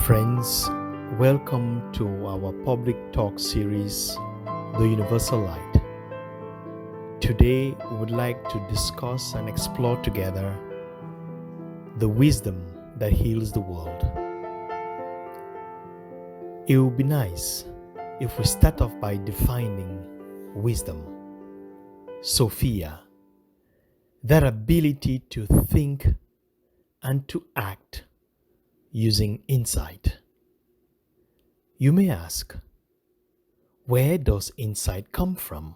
Friends, welcome to our public talk series, The Universal Light. Today, we would like to discuss and explore together the wisdom that heals the world. It would be nice if we start off by defining wisdom. Sophia, that ability to think and to act using insight. You may ask, where does insight come from?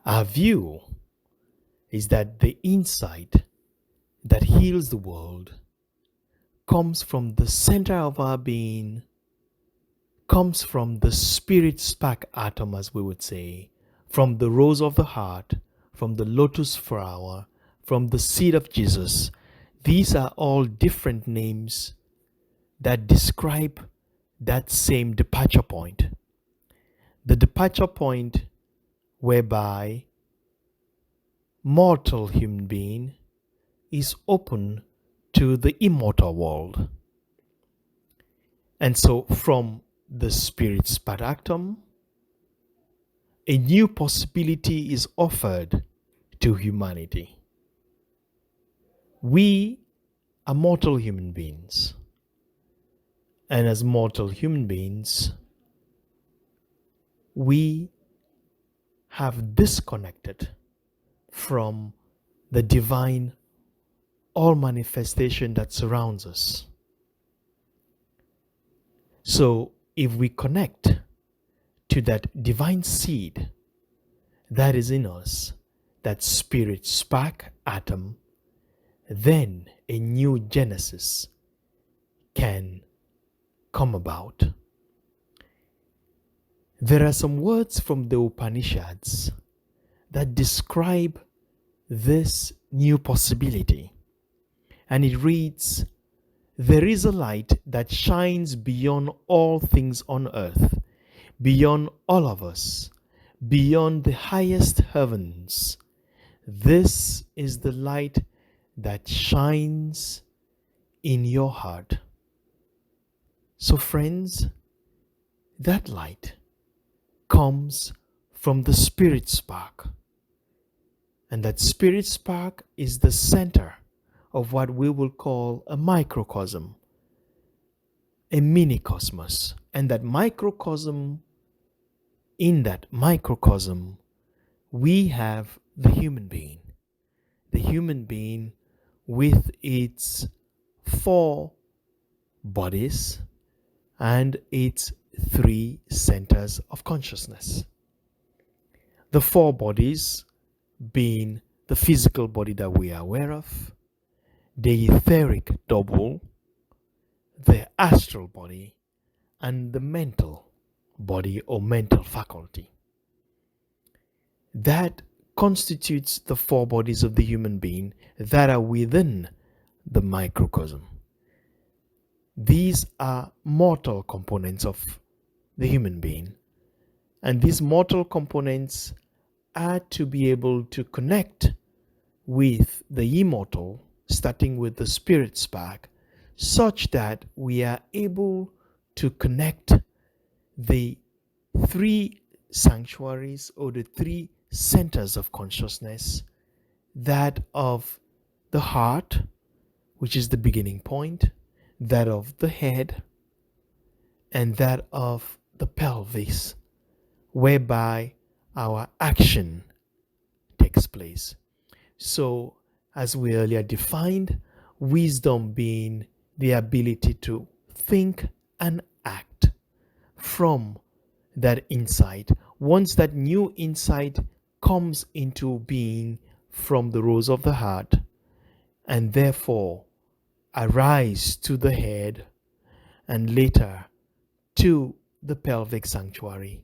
Our view is that the insight that heals the world comes from the center of our being, comes from the spirit spark atom, as we would say, from the rose of the heart, from the lotus flower, from the seed of Jesus. These are all different names that describe that same departure point. The departure point whereby mortal human being is open to the immortal world. And so from the spirit spark atom, a new possibility is offered to humanity. We are mortal human beings. And as mortal human beings, we have disconnected from the divine all manifestation that surrounds us. So if we connect to that divine seed that is in us, that spirit spark atom, then a new genesis can come about. There are some words from the Upanishads that describe this new possibility. And it reads, there is a light that shines beyond all things on earth, beyond all of us, beyond the highest heavens. This is the light that shines in your heart. So friends, that light comes from the spirit spark. And that spirit spark is the center of what we will call a microcosm, a mini cosmos. And that microcosm, in that microcosm, we have the human being. The human being with its 4 bodies and its 3 centers of consciousness. The 4 bodies being the physical body that we are aware of, the etheric double, the astral body, and the mental body or mental faculty. That constitutes the 4 bodies of the human being that are within the microcosm. These are mortal components of the human being. And these mortal components are to be able to connect with the immortal, starting with the spirit spark, such that we are able to connect the 3 sanctuaries or the 3 centers of consciousness, that of the heart, which is the beginning point, that of the head, and that of the pelvis, whereby our action takes place. So, as we earlier defined, wisdom being the ability to think and act from that insight. Once that new insight comes into being from the rose of the heart, and therefore arise to the head and later to the pelvic sanctuary.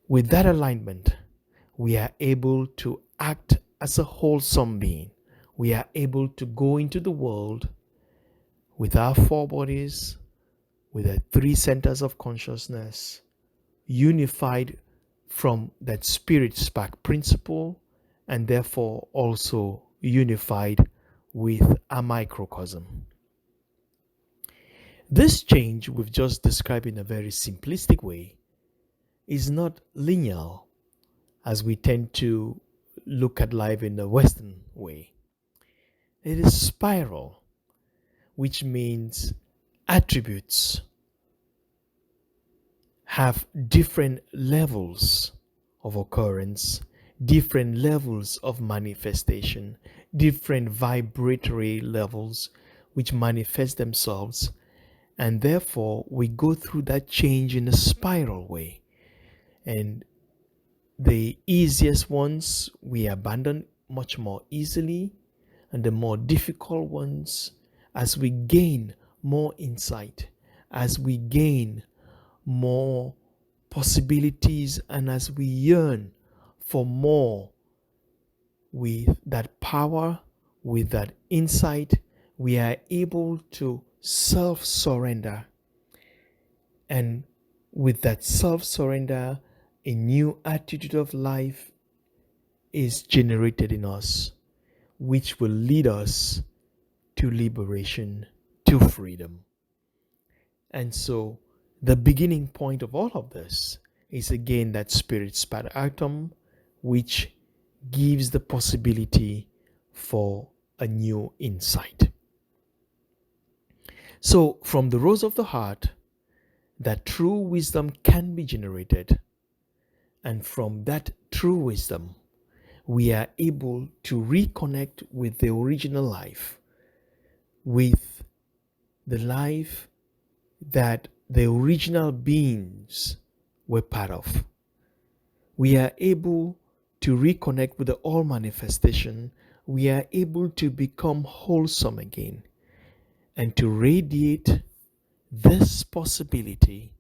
With that alignment, we are able to act as a wholesome being. We are able to go into the world with our 4 bodies, with our 3 centers of consciousness, unified from that spirit spark principle, and therefore also unified with a microcosm. This change we've just described in a very simplistic way is not linear as we tend to look at life in the Western way. It is spiral, which means attributes have different levels of occurrence, different levels of manifestation, different vibratory levels which manifest themselves, and therefore we go through that change in a spiral way. And the easiest ones we abandon much more easily, and the more difficult ones, as we gain more insight, as we gain more possibilities, and as we yearn for more with that power, with that insight, we are able to self-surrender. And with that self-surrender, a new attitude of life is generated in us, which will lead us to liberation, to freedom. And so the beginning point of all of this is again that spirit spat atom, which gives the possibility for a new insight. So from the rose of the heart, that true wisdom can be generated. And from that true wisdom, we are able to reconnect with the original life, with the life that the original beings were part of. We are able to reconnect with the all manifestation. We are able to become wholesome again and to radiate this possibility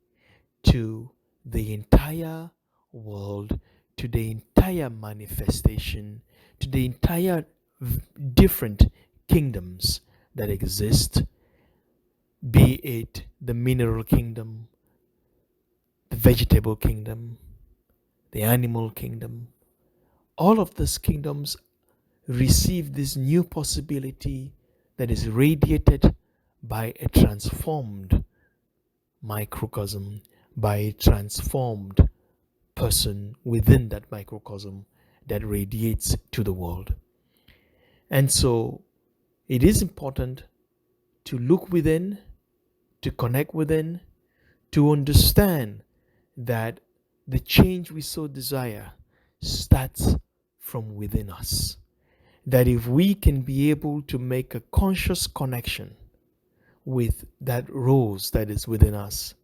to the entire world, to the entire manifestation, to the entire different kingdoms that exist, be it the mineral kingdom, the vegetable kingdom, the animal kingdom. All of these kingdoms receive this new possibility that is radiated by a transformed microcosm, by a transformed person within that microcosm that radiates to the world. And so it is important to look within, to connect within, to understand that the change we so desire starts from within us. That if we can be able to make a conscious connection with that rose that is within us,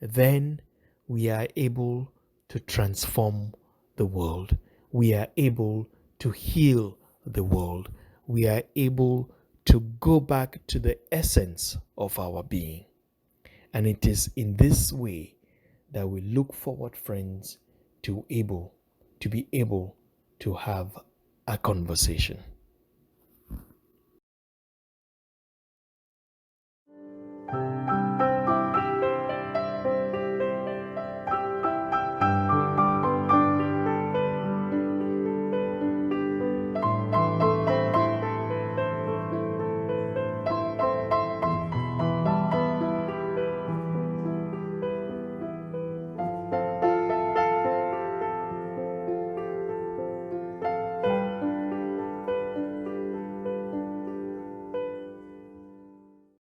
then we are able to transform the world. We are able to heal the world. We are able to go back to the essence of our being. And it is in this way that we look forward, friends, to be able to have a conversation.